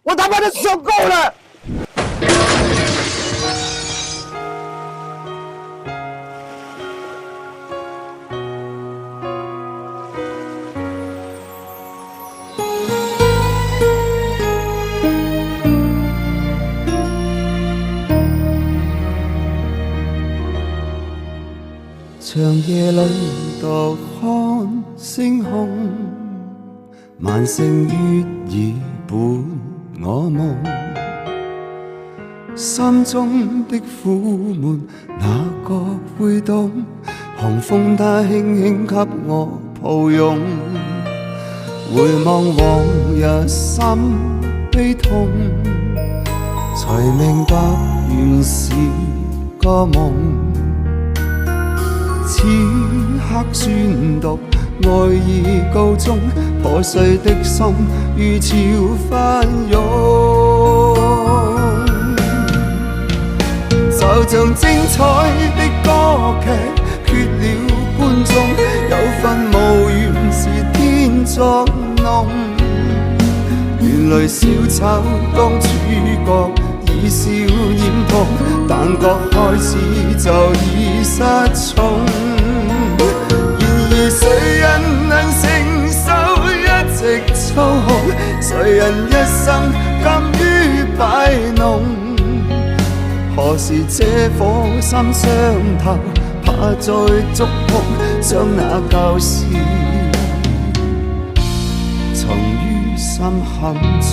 我他妈的受够了！长夜里独看星空，万星月儿伴我梦。心中的苦闷，哪个會懂？寒風它輕輕給我抱擁，回望往日心悲痛，才明白原是個夢。此刻宣讀愛已告終，破碎的心如潮翻湧，就像精彩的歌劇缺了觀眾，有份無緣是天作弄。原來小丑當主角已笑染痛，但覺開始就已失聰。然而誰人能承受一直操控？誰人一生甘於擺弄？何時這顆心傷透，怕再觸碰，將那舊事藏於心坎中。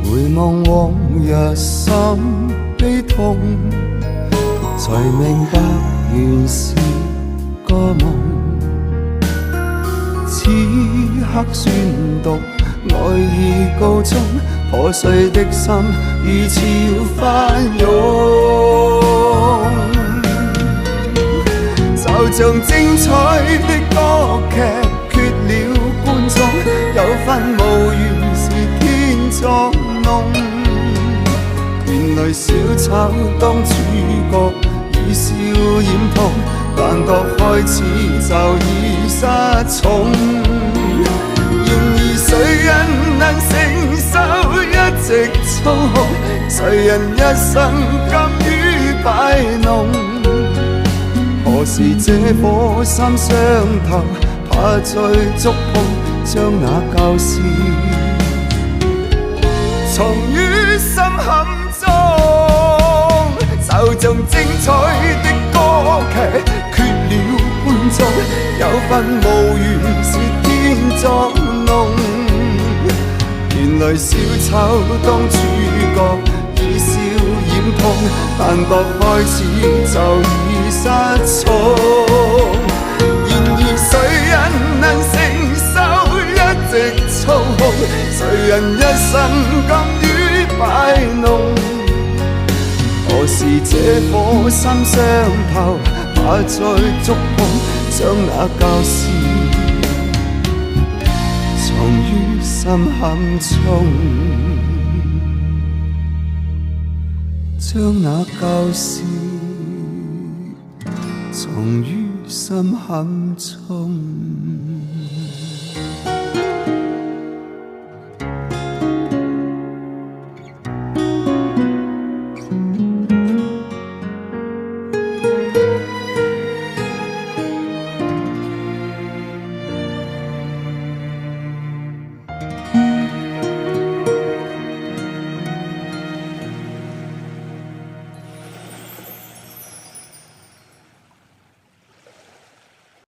回望往日心悲痛，才明白原是個夢。此刻宣讀愛已告終，破碎的心如潮翻湧，就像精彩的歌劇缺了觀眾，有份無緣是天作弄。原來小丑當主角已笑染痛，但覺開始就已失聰。然而誰人能承受一直操控？誰人一生甘於擺弄？何時這顆心傷透，怕再觸碰，將那舊事藏於心坎中，就像精彩的歌劇缺了觀眾，有份無緣是天作弄。原來小丑當主角已笑染痛，但覺開始就已失聰。然而誰人能承受一直操控？誰人一生甘於擺弄？何時這顆心傷透，怕再觸碰，將那舊事藏於心坎中，將那舊事藏於心坎中。